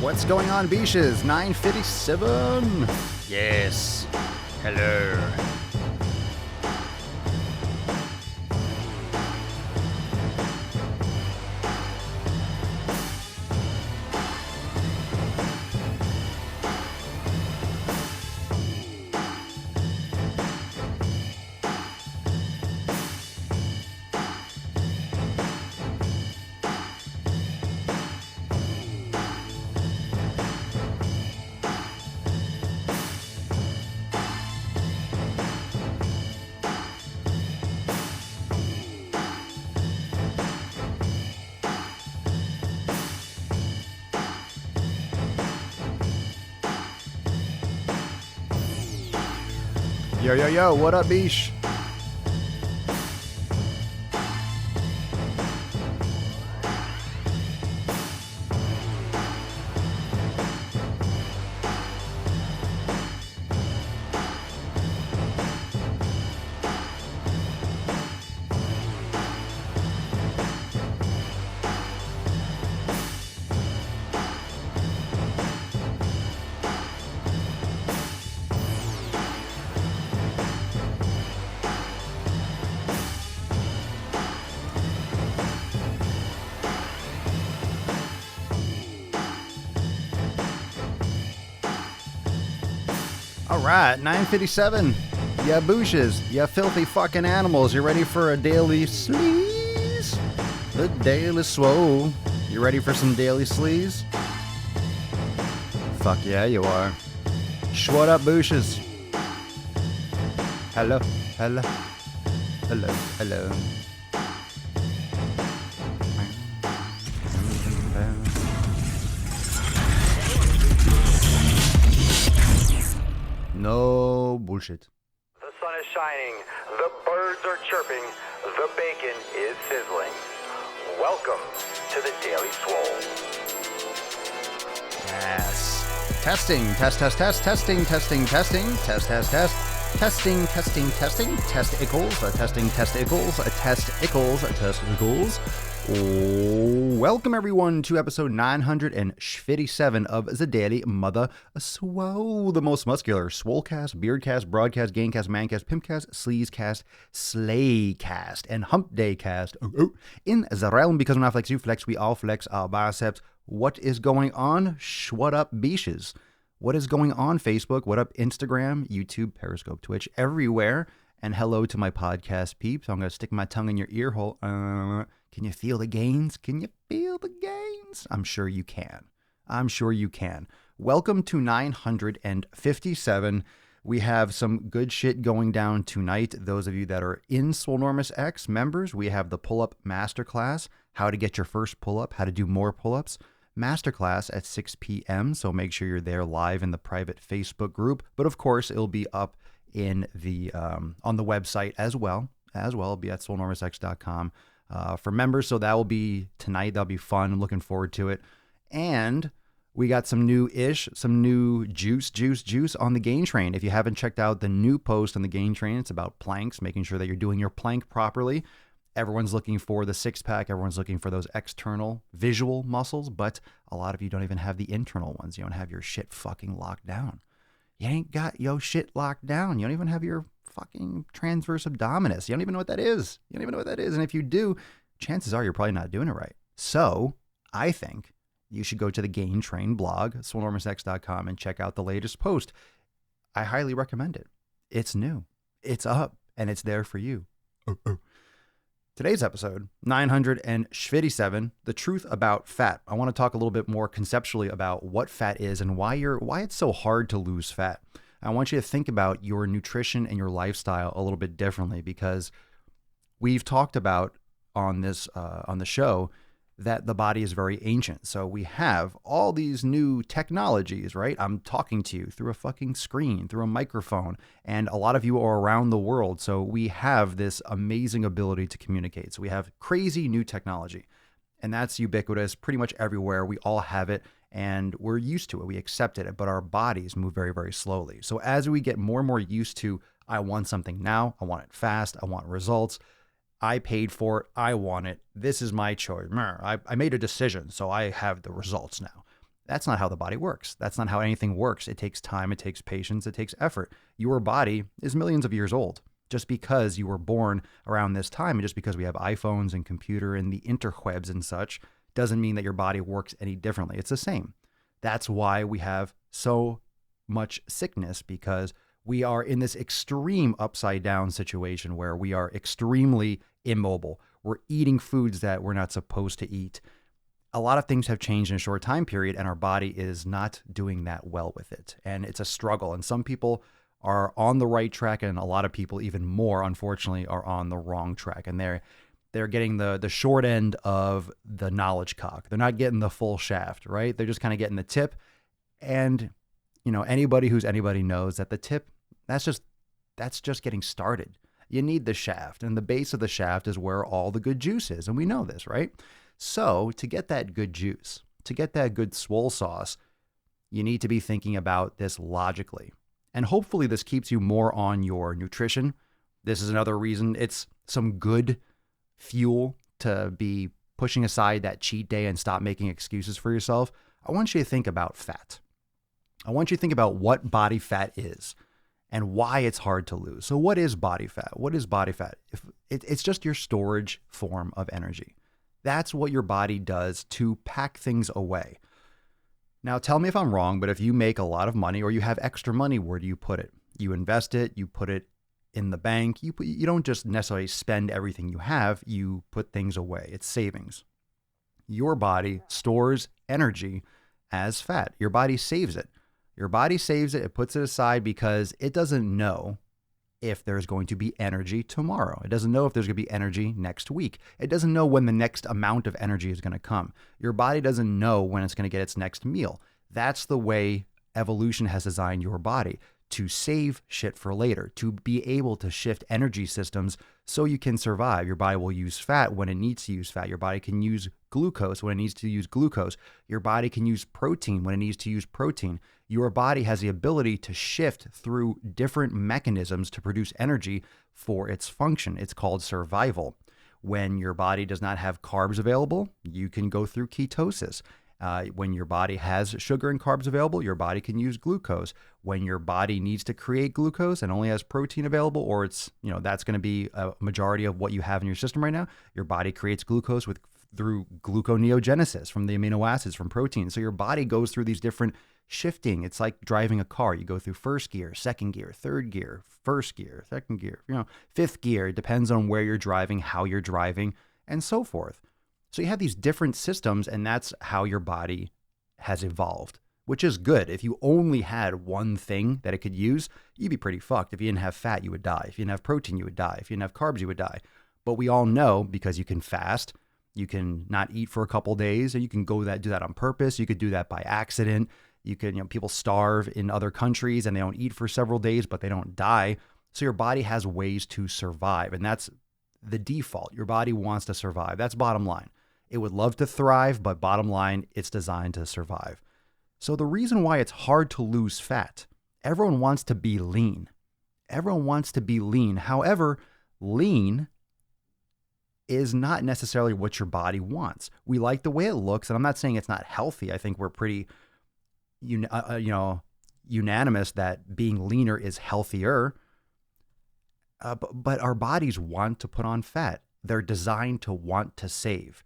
What's going on, Beaches? 957. Yes. Hello. Yo, what up, Beesh? All right, 957. Ya booshes, ya filthy fucking animals. You ready for a daily sleaze? The daily swole. You ready for some daily sleaze? Fuck yeah, you are. What up, booshes? Hello. No bullshit. The sun is shining, the birds are chirping, the bacon is sizzling. Welcome to the Daily Swole. Yes. Testing, test, testing, test equals. Welcome everyone to episode 957 of the Daily Mother Swole, the most muscular Swolecast, Beardcast, Broadcast, Gaincast, Mancast, Pimpcast, Sleazecast, Slaycast, and Hump Daycast in the realm, because when I flex, you flex, we all flex our biceps. What is going on? What up, beaches? What is going on, Facebook? What up, Instagram, YouTube, Periscope, Twitch, everywhere? And hello to my podcast peeps. I'm going to stick my tongue in your ear hole. Can you feel the gains? Can you feel the gains? I'm sure you can. Welcome to 957. We have some good shit going down tonight. Those of you that are in Swolenormous X members, we have the pull-up masterclass, how to get your first pull-up, how to do more pull-ups. Masterclass at 6 p.m. So make sure you're there live in the private Facebook group. But of course, it'll be up in the on the website as well. It'll be at swolenormousx.com for members. So that will be tonight. That'll be fun. I'm looking forward to it. And we got some new juice on the Gain Train. If you haven't checked out the new post on the Gain Train, it's about planks, making sure that you're doing your plank properly. Everyone's looking for the six-pack. Everyone's looking for those external visual muscles, but a lot of you don't even have the internal ones. You don't have your shit fucking locked down. You ain't got your shit locked down. You don't even have your fucking transverse abdominis. You don't even know what that is. And if you do, chances are you're probably not doing it right. So I think you should go to the Gain Train blog, swolenormousx.com, and check out the latest post. I highly recommend it. It's new. It's up, and it's there for you. Today's episode, 957, the truth about fat. I want to talk a little bit more conceptually about what fat is and why it's so hard to lose fat. I want you to think about your nutrition and your lifestyle a little bit differently, because we've talked about on this on the show that the body is very ancient. So we have all these new technologies, right? I'm talking to you through a fucking screen, through a microphone, and a lot of you are around the world. So we have this amazing ability to communicate. So we have crazy new technology, and that's ubiquitous pretty much everywhere. We all have it, and we're used to it. We accepted it, but our bodies move very, very slowly. So as we get more and more used to, I want something now, I want it fast, I want results, I paid for it, I want it, this is my choice, I made a decision, so I have the results now. That's not how the body works. That's not how anything works. It takes time, it takes patience, it takes effort. Your body is millions of years old. Just because you were born around this time and just because we have iPhones and computer and the interwebs and such doesn't mean that your body works any differently. It's the same. That's why we have so much sickness, because we are in this extreme upside down situation where we are extremely immobile. We're eating foods that we're not supposed to eat. A lot of things have changed in a short time period, and our body is not doing that well with it. And it's a struggle. And some people are on the right track, and a lot of people, even more, unfortunately, are on the wrong track. And they're getting the short end of the knowledge cock. They're not getting the full shaft, right? They're just kind of getting the tip. And, anybody who's anybody knows that the tip, that's just getting started. You need the shaft, and the base of the shaft is where all the good juice is. And we know this, right? So to get that good juice, to get that good swole sauce, you need to be thinking about this logically. And hopefully this keeps you more on your nutrition. This is another reason it's some good fuel to be pushing aside that cheat day and stop making excuses for yourself. I want you to think about fat. I want you to think about what body fat is and why it's hard to lose. So what is body fat? What is body fat? It's just your storage form of energy. That's what your body does to pack things away. Now, tell me if I'm wrong, but if you make a lot of money or you have extra money, where do you put it? You invest it, you put it in the bank. You don't just necessarily spend everything you have, you put things away. It's savings. Your body stores energy as fat. Your body saves it. Your body saves it, it puts it aside because it doesn't know if there's going to be energy tomorrow. It doesn't know if there's going to be energy next week. It doesn't know when the next amount of energy is going to come. Your body doesn't know when it's going to get its next meal. That's the way evolution has designed your body, to save shit for later, to be able to shift energy systems so you can survive. Your body will use fat when it needs to use fat. Your body can use glucose when it needs to use glucose. Your body can use protein when it needs to use protein. Your body has the ability to shift through different mechanisms to produce energy for its function. It's called survival. When your body does not have carbs available, you can go through ketosis. When your body has sugar and carbs available, your body can use glucose. When your body needs to create glucose and only has protein available, or it's, that's going to be a majority of what you have in your system right now, your body creates glucose through gluconeogenesis from the amino acids from protein. So your body goes through these different shifting. It's like driving a car. You go through first gear, second gear, third gear, first gear, second gear, fifth gear. It depends on where you're driving, how you're driving, and so forth. So you have these different systems, and that's how your body has evolved, which is good. If you only had one thing that it could use, you'd be pretty fucked. If you didn't have fat, you would die. If you didn't have protein, you would die. If you didn't have carbs, you would die. But we all know, because you can fast, you can not eat for a couple days, and you can do that on purpose. You could do that by accident. You can, people starve in other countries and they don't eat for several days, but they don't die. So your body has ways to survive, and that's the default. Your body wants to survive. That's bottom line. It would love to thrive, but bottom line, it's designed to survive. So the reason why it's hard to lose fat, everyone wants to be lean. Everyone wants to be lean. However, lean is not necessarily what your body wants. We like the way it looks, and I'm not saying it's not healthy. I think we're pretty, unanimous that being leaner is healthier. But our bodies want to put on fat. They're designed to want to save.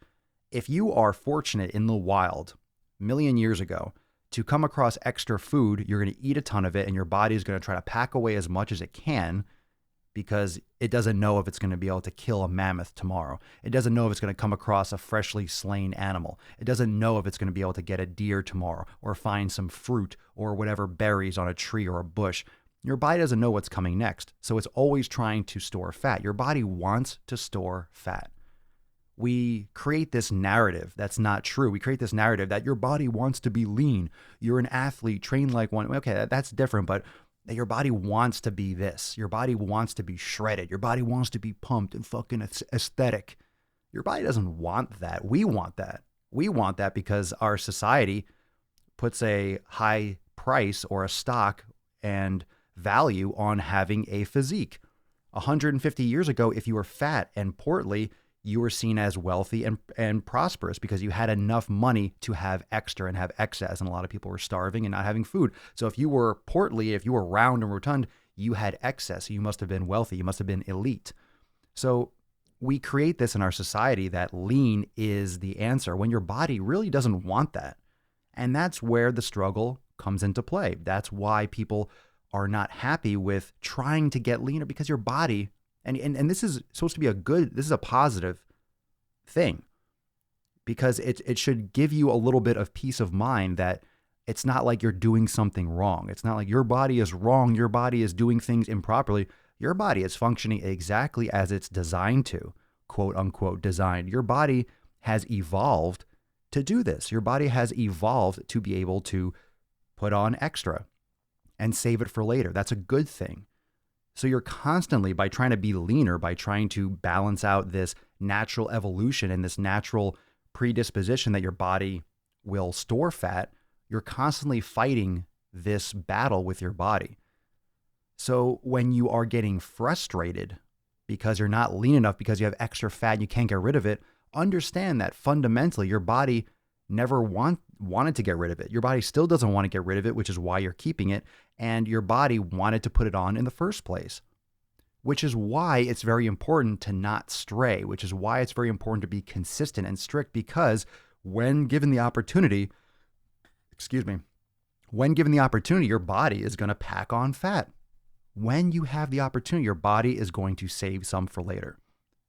If you are fortunate in the wild, a million years ago, to come across extra food, you're going to eat a ton of it, and your body is going to try to pack away as much as it can because it doesn't know if it's going to be able to kill a mammoth tomorrow. It doesn't know if it's going to come across a freshly slain animal. It doesn't know if it's going to be able to get a deer tomorrow or find some fruit or whatever berries on a tree or a bush. Your body doesn't know what's coming next, so it's always trying to store fat. Your body wants to store fat. We create this narrative that's not true. We create this narrative that your body wants to be lean. You're an athlete, train like one. Okay, that's different, but your body wants to be this. Your body wants to be shredded. Your body wants to be pumped and fucking aesthetic. Your body doesn't want that. We want that. We want that because our society puts a high price or a stock and value on having a physique. 150 years ago, if you were fat and portly, you were seen as wealthy and prosperous because you had enough money to have extra and have excess. And a lot of people were starving and not having food. So if you were portly, if you were round and rotund, you had excess. You must have been wealthy. You must have been elite. So we create this in our society that lean is the answer when your body really doesn't want that. And that's where the struggle comes into play. That's why people are not happy with trying to get leaner, because your body, and this is supposed to be this is a positive thing, because it should give you a little bit of peace of mind that it's not like you're doing something wrong. It's not like your body is wrong. Your body is doing things improperly. Your body is functioning exactly as it's designed to, quote unquote, designed. Your body has evolved to do this. Your body has evolved to be able to put on extra and save it for later. That's a good thing. So you're constantly, by trying to be leaner, by trying to balance out this natural evolution and this natural predisposition that your body will store fat, you're constantly fighting this battle with your body. So when you are getting frustrated because you're not lean enough, because you have extra fat and you can't get rid of it, understand that fundamentally your body never wanted to get rid of it. Your body still doesn't want to get rid of it, which is why you're keeping it. And your body wanted to put it on in the first place, which is why it's very important to not stray, which is why it's very important to be consistent and strict, because when given the opportunity, your body is going to pack on fat. When you have the opportunity, your body is going to save some for later.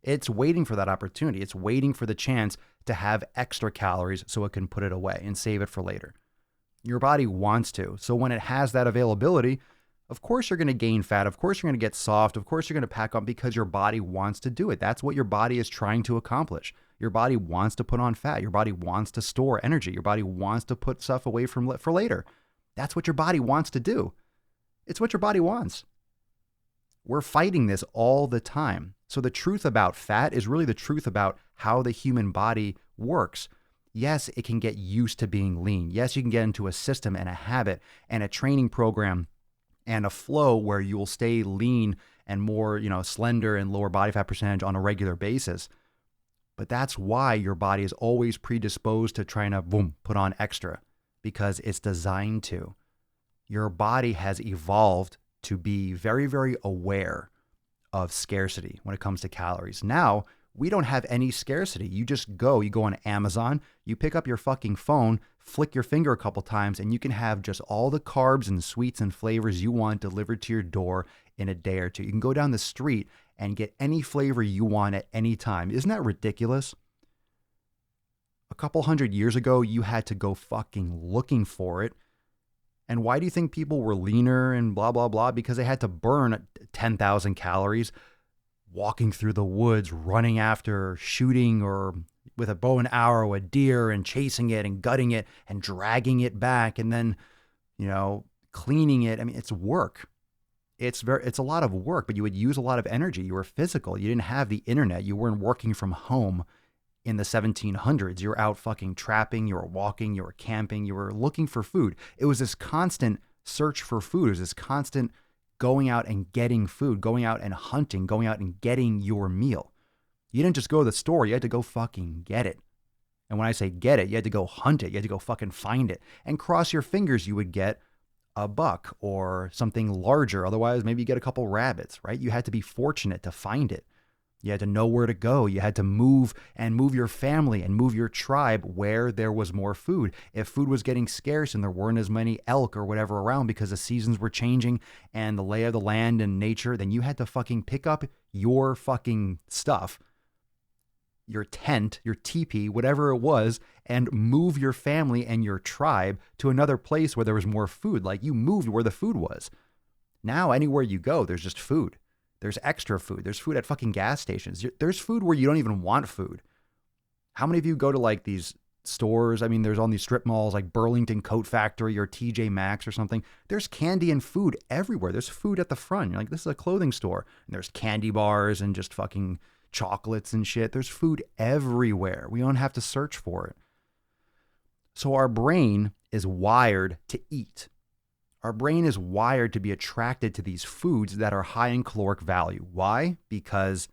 It's waiting for that opportunity. It's waiting for the chance to have extra calories so it can put it away and save it for later. Your body wants to. So when it has that availability, of course you're going to gain fat. Of course you're going to get soft. Of course you're going to pack on, because your body wants to do it. That's what your body is trying to accomplish. Your body wants to put on fat. Your body wants to store energy. Your body wants to put stuff away for later. That's what your body wants to do. It's what your body wants. We're fighting this all the time. So the truth about fat is really the truth about how the human body works. Yes, it can get used to being lean. Yes, you can get into a system and a habit and a training program and a flow where you will stay lean and more, slender and lower body fat percentage on a regular basis. But that's why your body is always predisposed to trying to, put on extra, because it's designed to. Your body has evolved to be very, very aware of scarcity when it comes to calories. Now, we don't have any scarcity. You go on Amazon, you pick up your fucking phone, flick your finger a couple times, and you can have just all the carbs and sweets and flavors you want delivered to your door in a day or two. You can go down the street and get any flavor you want at any time. Isn't that ridiculous? A couple hundred years ago, you had to go fucking looking for it. And why do you think people were leaner and blah, blah, blah? Because they had to burn 10,000 calories walking through the woods, running after, shooting, or with a bow and arrow, a deer, and chasing it and gutting it and dragging it back and then, cleaning it. I mean, it's work. It's a lot of work, but you would use a lot of energy. You were physical. You didn't have the internet. You weren't working from home in the 1700s. You were out fucking trapping, you were walking, you were camping, you were looking for food. It was this constant search for food. It was this constant going out and getting food, going out and hunting, going out and getting your meal. You didn't just go to the store, you had to go fucking get it. And when I say get it, you had to go hunt it, you had to go fucking find it. And cross your fingers you would get a buck or something larger. Otherwise, maybe you get a couple rabbits, right? You had to be fortunate to find it. You had to know where to go. You had to move your family and move your tribe where there was more food. If food was getting scarce and there weren't as many elk or whatever around because the seasons were changing and the lay of the land and nature, then you had to fucking pick up your fucking stuff, your tent, your teepee, whatever it was, and move your family and your tribe to another place where there was more food. Like, you moved where the food was. Now, anywhere you go, there's just food. There's extra food. There's food at fucking gas stations. There's food where you don't even want food. How many of you go to like these stores? I mean, there's on these strip malls like Burlington Coat Factory or TJ Maxx or something. There's candy and food everywhere. There's food at the front. You're like, this is a clothing store. And there's candy bars and just fucking chocolates and shit. There's food everywhere. We don't have to search for it. So our brain is wired to eat. Our brain is wired to be attracted to these foods that are high in caloric value. Why? Because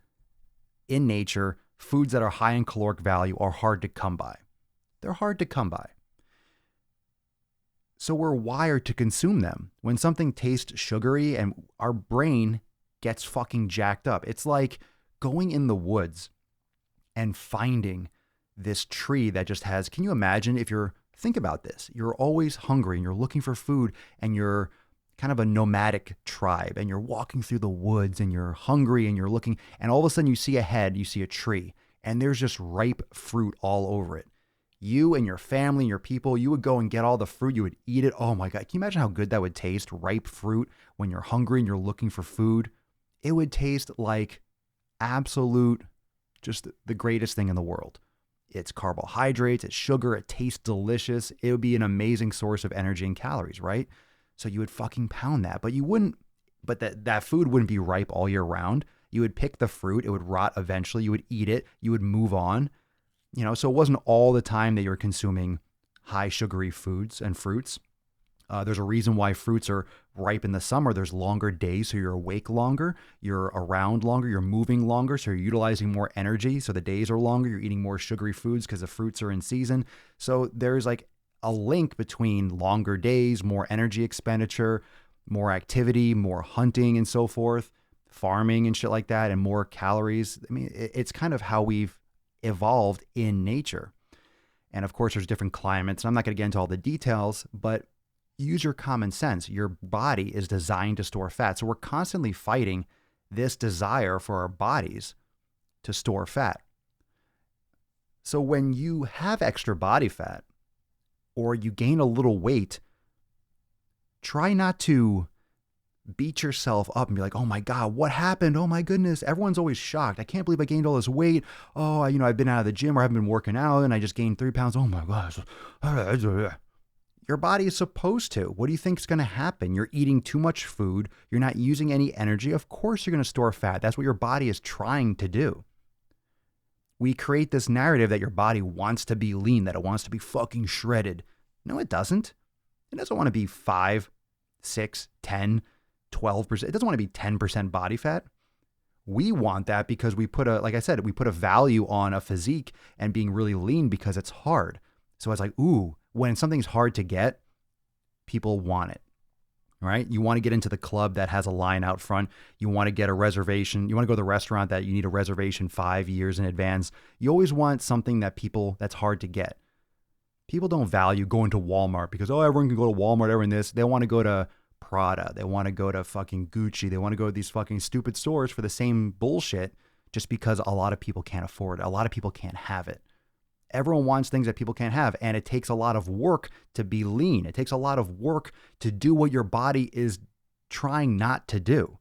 in nature, foods that are high in caloric value are hard to come by. They're hard to come by. So we're wired to consume them. When something tastes sugary and our brain gets fucking jacked up. It's like going in the woods and finding this tree that just has, can you imagine if think about this, you're always hungry and you're looking for food and you're kind of a nomadic tribe and you're walking through the woods and you're hungry and you're looking and all of a sudden you see a tree and there's just ripe fruit all over it. You and your family and your people, you would go and get all the fruit. You would eat it. Oh my God. Can you imagine how good that would taste? Ripe fruit when you're hungry and you're looking for food. It would taste like absolute, just the greatest thing in the world. It's carbohydrates, it's sugar, it tastes delicious. It would be an amazing source of energy and calories, right? So you would fucking pound that, but you wouldn't, but that food wouldn't be ripe all year round. You would pick the fruit, it would rot eventually, you would eat it, you would move on. So it wasn't all the time that you're consuming high sugary foods and fruits. There's a reason why fruits are ripe in the summer. There's longer days, so you're awake longer, you're around longer, you're moving longer, so you're utilizing more energy. So the days are longer, you're eating more sugary foods because the fruits are in season. So there's like a link between longer days, more energy expenditure, more activity, more hunting and so forth, farming and shit like that, and more calories. I mean, it's kind of how we've evolved in nature. And of course, there's different climates. And I'm not going to get into all the details, but use your common sense. Your body is designed to store fat. So we're constantly fighting this desire for our bodies to store fat. So when you have extra body fat or you gain a little weight, try not to beat yourself up and be like, oh my God, what happened? Oh my goodness. Everyone's always shocked. I can't believe I gained all this weight. Oh, I've been out of the gym or I haven't been working out and I just gained 3 pounds. Oh my gosh. Your body is supposed to. What do you think is going to happen? You're eating too much food. You're not using any energy. Of course you're going to store fat. That's what your body is trying to do. We create this narrative that your body wants to be lean, that it wants to be fucking shredded. No, it doesn't. It doesn't want to be 5, 6, 10, 12%. It doesn't want to be 10% body fat. We want that because we put a value on a physique and being really lean because it's hard. So it's like, ooh, when something's hard to get, people want it, right? You want to get into the club that has a line out front. You want to get a reservation. You want to go to the restaurant that you need a reservation 5 years in advance. You always want something that's hard to get. People don't value going to Walmart because, everyone can go to Walmart, everyone this. They want to go to Prada. They want to go to fucking Gucci. They want to go to these fucking stupid stores for the same bullshit just because a lot of people can't afford it. A lot of people can't have it. Everyone wants things that people can't have, and it takes a lot of work to be lean. It takes a lot of work to do what your body is trying not to do.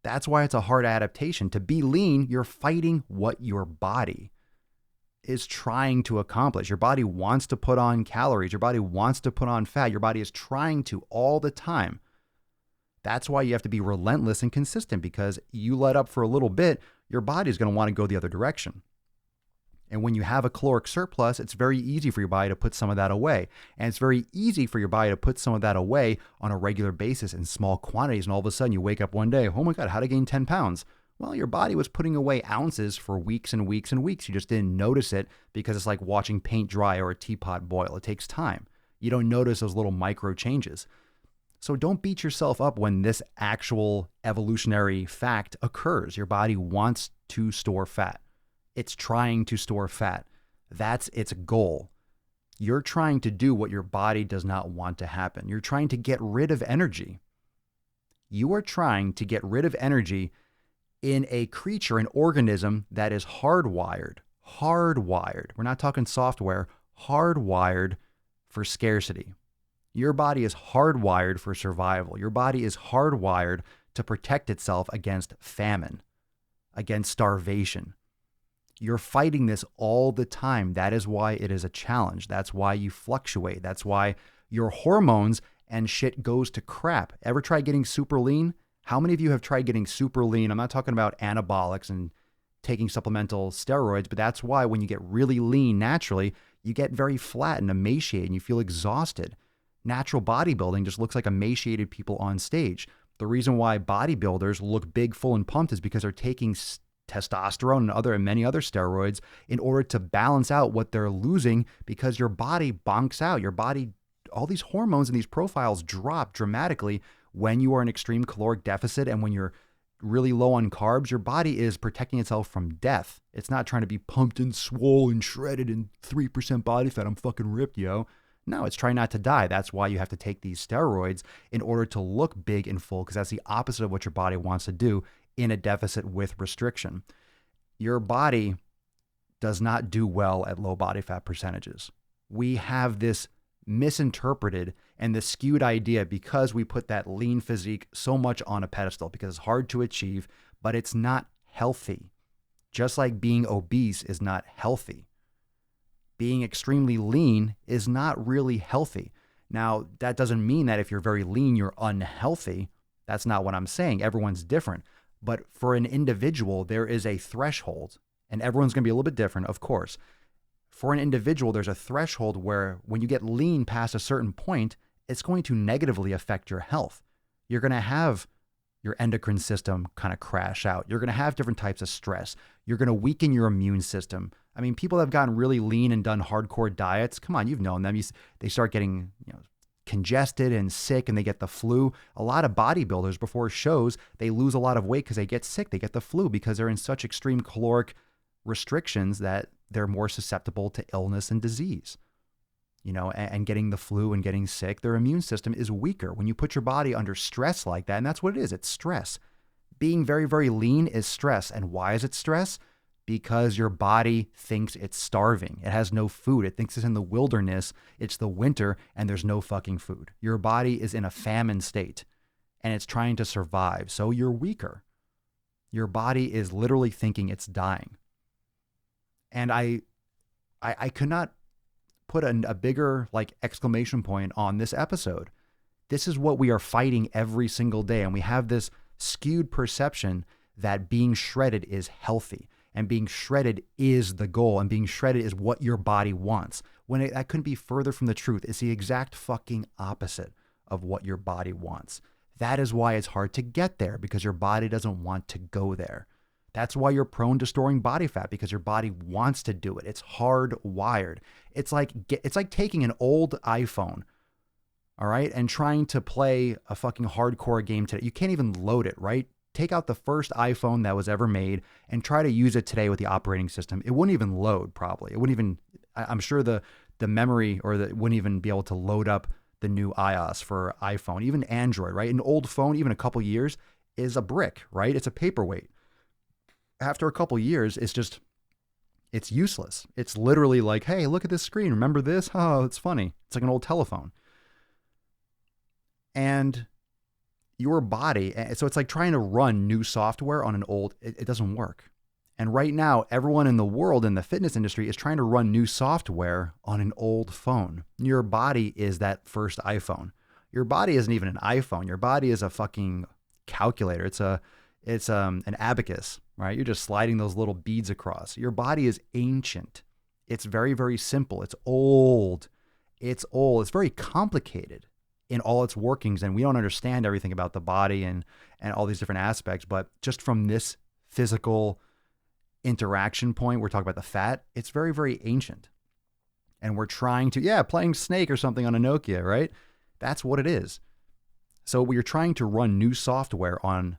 That's why it's a hard adaptation. To be lean, you're fighting what your body is trying to accomplish. Your body wants to put on calories. Your body wants to put on fat. Your body is trying to all the time. That's why you have to be relentless and consistent, because you let up for a little bit, your body is going to want to go the other direction. And when you have a caloric surplus, it's very easy for your body to put some of that away. And it's very easy for your body to put some of that away on a regular basis in small quantities. And all of a sudden you wake up one day, oh my God, how to gain 10 pounds? Well, your body was putting away ounces for weeks and weeks and weeks. You just didn't notice it because it's like watching paint dry or a teapot boil. It takes time. You don't notice those little micro changes. So don't beat yourself up when this actual evolutionary fact occurs. Your body wants to store fat. It's trying to store fat. That's its goal. You're trying to do what your body does not want to happen. You're trying to get rid of energy. You are trying to get rid of energy in a creature, an organism that is hardwired. Hardwired. We're not talking software. Hardwired for scarcity. Your body is hardwired for survival. Your body is hardwired to protect itself against famine, against starvation. You're fighting this all the time. That is why it is a challenge. That's why you fluctuate. That's why your hormones and shit goes to crap. Ever try getting super lean? How many of you have tried getting super lean? I'm not talking about anabolics and taking supplemental steroids, but that's why when you get really lean naturally, you get very flat and emaciated and you feel exhausted. Natural bodybuilding just looks like emaciated people on stage. The reason why bodybuilders look big, full, and pumped is because they're taking testosterone and many other steroids in order to balance out what they're losing, because your body bonks out. Your body, all these hormones and these profiles drop dramatically when you are in extreme caloric deficit, and when you're really low on carbs. Your body is protecting itself from death. It's not trying to be pumped and swole and shredded and 3% body fat. I'm fucking ripped, yo. No, it's trying not to die. That's why you have to take these steroids in order to look big and full, because that's the opposite of what your body wants to do in a deficit with restriction. Your body does not do well at low body fat percentages. We have this misinterpreted and the skewed idea because we put that lean physique so much on a pedestal, because it's hard to achieve, but it's not healthy. Just like being obese is not healthy. Being extremely lean is not really healthy. Now, that doesn't mean that if you're very lean, you're unhealthy. That's not what I'm saying. Everyone's different. But for an individual, there is a threshold, and everyone's going to be a little bit different, of course. For an individual, there's a threshold where when you get lean past a certain point, it's going to negatively affect your health. You're going to have your endocrine system kind of crash out. You're going to have different types of stress. You're going to weaken your immune system. I mean, people that have gotten really lean and done hardcore diets, come on, you've known them. They start getting, congested and sick, and they get the flu. A lot of bodybuilders before shows, they lose a lot of weight because they get sick. They get the flu because they're in such extreme caloric restrictions that they're more susceptible to illness and disease. And getting the flu and getting sick, their immune system is weaker. When you put your body under stress like that, and that's what it is, it's stress. Being very, very lean is stress. And why is it stress? Because your body thinks it's starving. It has no food. It thinks it's in the wilderness. It's the winter and there's no fucking food. Your body is in a famine state and it's trying to survive. So you're weaker. Your body is literally thinking it's dying. And I could not put a bigger exclamation point on this episode. This is what we are fighting every single day. And we have this skewed perception that being shredded is healthy, and being shredded is the goal, and being shredded is what your body wants, when that couldn't be further from the truth. It's the exact fucking opposite of what your body wants. That is why it's hard to get there, because your body doesn't want to go there. That's why you're prone to storing body fat, because your body wants to do it. It's hardwired. It's like taking an old iPhone, all right, and trying to play a fucking hardcore game today. You can't even load it, right? Take out the first iPhone that was ever made and try to use it today with the operating system. It wouldn't even load, probably. It wouldn't even, I'm sure the memory wouldn't even be able to load up the new iOS for iPhone, even Android, right? An old phone, even a couple years, is a brick, right? It's a paperweight. After a couple years, it's useless. It's literally like, hey, look at this screen. Remember this? Oh, it's funny. It's like an old telephone. And your body, so it's like trying to run new software on an old, it doesn't work. And right now, everyone in the world in the fitness industry is trying to run new software on an old phone. Your body is that first iPhone. Your body isn't even an iPhone. Your body is a fucking calculator. It's an abacus, right? You're just sliding those little beads across. Your body is ancient. It's very, very simple. It's old. It's very complicated in all its workings, and we don't understand everything about the body and all these different aspects. But just from this physical interaction point, we're talking about the fat, it's very, very ancient. And we're trying to, playing Snake or something on a Nokia, right? That's what it is. So you're trying to run new software on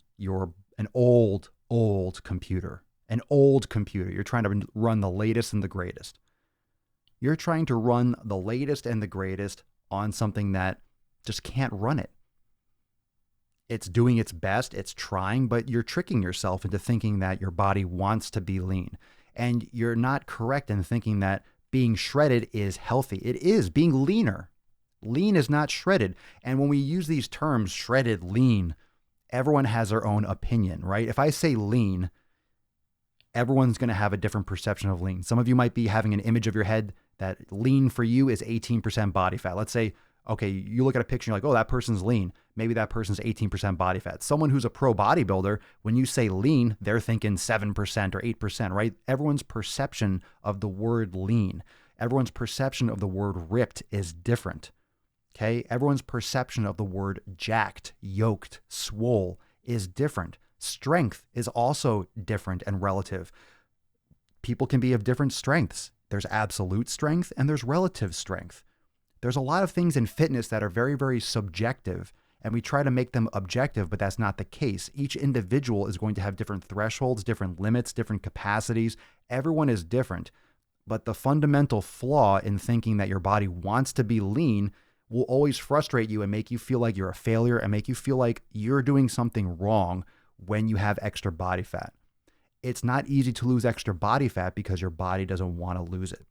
an old computer. An old computer. You're trying to run the latest and the greatest. You're trying to run the latest and the greatest on something that just can't run it. It's doing its best, it's trying, but you're tricking yourself into thinking that your body wants to be lean. And you're not correct in thinking that being shredded is healthy. It is being leaner. Lean is not shredded. And when we use these terms, shredded, lean, everyone has their own opinion, right? If I say lean, everyone's going to have a different perception of lean. Some of you might be having an image of your head that lean for you is 18% body fat. Let's say, okay, you look at a picture, you're like, oh, that person's lean. Maybe that person's 18% body fat. Someone who's a pro bodybuilder, when you say lean, they're thinking 7% or 8%, right? Everyone's perception of the word lean, everyone's perception of the word ripped is different. Okay, everyone's perception of the word jacked, yoked, swole is different. Strength is also different and relative. People can be of different strengths. There's absolute strength and there's relative strength. There's a lot of things in fitness that are very, very subjective, and we try to make them objective, but that's not the case. Each individual is going to have different thresholds, different limits, different capacities. Everyone is different. But the fundamental flaw in thinking that your body wants to be lean will always frustrate you and make you feel like you're a failure and make you feel like you're doing something wrong when you have extra body fat. It's not easy to lose extra body fat because your body doesn't want to lose it.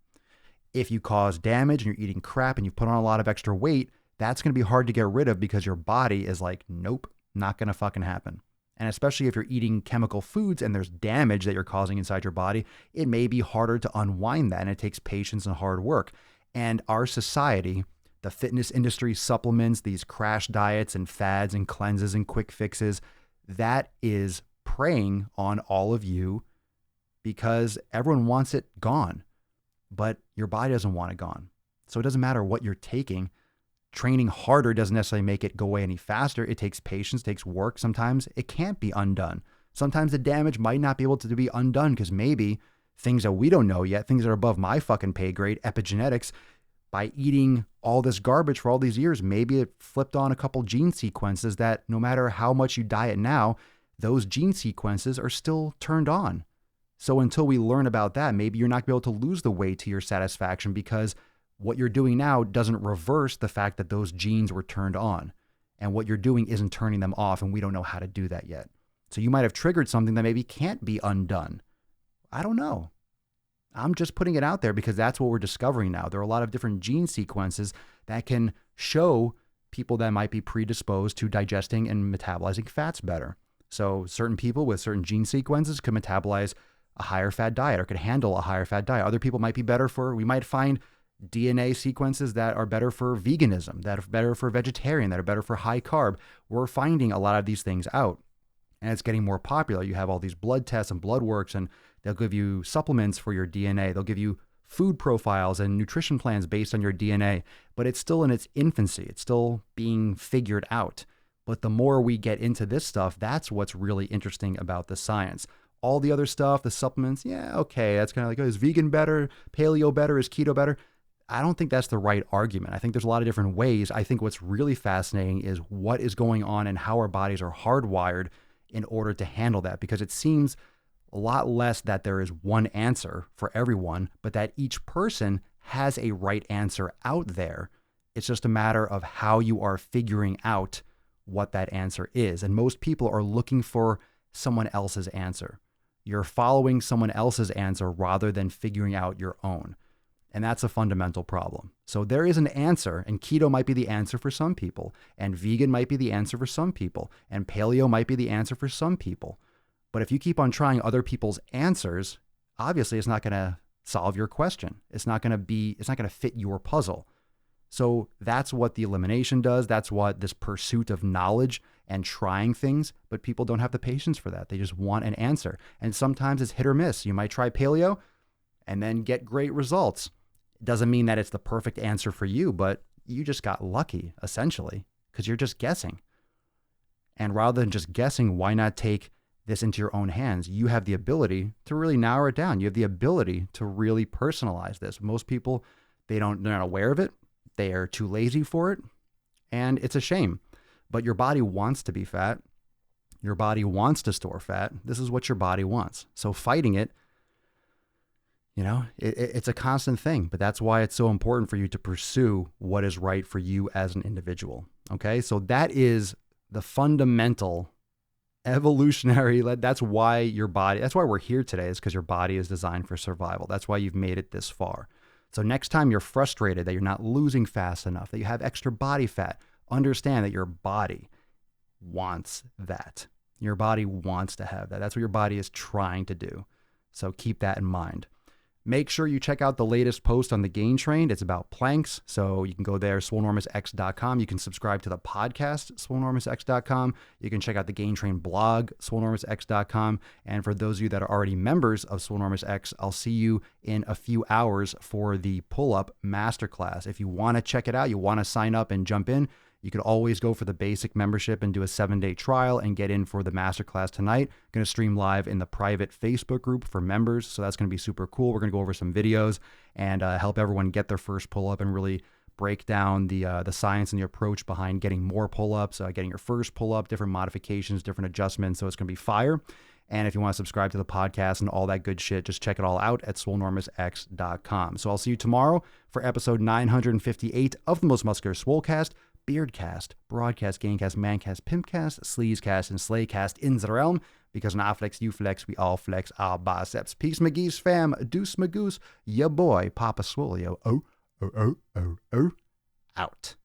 If you cause damage and you're eating crap and you put on a lot of extra weight, that's going to be hard to get rid of because your body is like, nope, not going to fucking happen. And especially if you're eating chemical foods and there's damage that you're causing inside your body, it may be harder to unwind that, and it takes patience and hard work. And our society, the fitness industry, supplements, these crash diets and fads and cleanses and quick fixes, that is preying on all of you because everyone wants it gone, but your body doesn't want it gone. So it doesn't matter what you're taking. Training harder doesn't necessarily make it go away any faster. It takes patience, takes work. Sometimes it can't be undone. Sometimes the damage might not be able to be undone because maybe things that we don't know yet, things that are above my fucking pay grade, epigenetics, by eating all this garbage for all these years, maybe it flipped on a couple gene sequences that no matter how much you diet now, those gene sequences are still turned on. So until we learn about that, maybe you're not going to be able to lose the weight to your satisfaction because what you're doing now doesn't reverse the fact that those genes were turned on. And what you're doing isn't turning them off, and we don't know how to do that yet. So you might have triggered something that maybe can't be undone. I don't know. I'm just putting it out there because that's what we're discovering now. There are a lot of different gene sequences that can show people that might be predisposed to digesting and metabolizing fats better. So certain people with certain gene sequences could metabolize a higher fat diet or could handle a higher fat diet. Other people might be better for, we might find DNA sequences that are better for veganism, that are better for vegetarian, that are better for high carb. We're finding a lot of these things out, and it's getting more popular. You have all these blood tests and blood works, and they'll give you supplements for your DNA. They'll give you food profiles and nutrition plans based on your DNA, but it's still in its infancy. It's still being figured out. But the more we get into this stuff, that's what's really interesting about the science. All the other stuff, the supplements, yeah, okay, that's kind of like, oh, is vegan better? Paleo better? Is keto better? I don't think that's the right argument. I think there's a lot of different ways. I think what's really fascinating is what is going on and how our bodies are hardwired in order to handle that, because it seems a lot less that there is one answer for everyone, but that each person has a right answer out there. It's just a matter of how you are figuring out what that answer is. And most people are looking for someone else's answer. You're following someone else's answer rather than figuring out your own. And that's a fundamental problem. So there is an answer, and keto might be the answer for some people, and vegan might be the answer for some people, and paleo might be the answer for some people. But if you keep on trying other people's answers, obviously it's not going to solve your question. It's not going to fit your puzzle. So that's what the elimination does. That's what this pursuit of knowledge and trying things, but people don't have the patience for that. They just want an answer. And sometimes it's hit or miss. You might try paleo and then get great results. It doesn't mean that it's the perfect answer for you, but you just got lucky, essentially, because you're just guessing. And rather than just guessing, why not take this into your own hands? You have the ability to really narrow it down. You have the ability to really personalize this. Most people, they're not aware of it. They are too lazy for it. And it's a shame. But your body wants to be fat. Your body wants to store fat. This is what your body wants. So fighting it, it's a constant thing, but that's why it's so important for you to pursue what is right for you as an individual. Okay. So that is the fundamental evolutionary, that's why we're here today, is because your body is designed for survival. That's why you've made it this far. So next time you're frustrated that you're not losing fast enough, that you have extra body fat, understand that your body wants that. Your body wants to have that. That's what your body is trying to do. So keep that in mind. Make sure you check out the latest post on the Gain Train. It's about planks. So you can go there, swolenormousx.com. You can subscribe to the podcast, swolenormousx.com. You can check out the Gain Train blog, swolenormousx.com. And for those of you that are already members of Swole Enormous X, I'll see you in a few hours for the pull-up masterclass. If you want to check it out, you want to sign up and jump in, You could always go for the basic membership and do a 7-day trial and get in for the masterclass tonight. Going to stream live in the private Facebook group for members, so that's going to be super cool. We're going to go over some videos and help everyone get their first pull-up and really break down the science and the approach behind getting more pull-ups, getting your first pull-up, different modifications, different adjustments. So it's going to be fire. And if you want to subscribe to the podcast and all that good shit, just check it all out at swolenormousx.com. So I'll see you tomorrow for episode 958 of the Most Muscular Swolecast, Beardcast, Broadcast, Gamecast, Mancast, Pimpcast, Sleazecast, and Slaycast in the realm. Because when I flex, you flex, we all flex our biceps. Peace, McGee's fam. Deuce, Magoose. Ya boy, Papa Swole. Yo, out.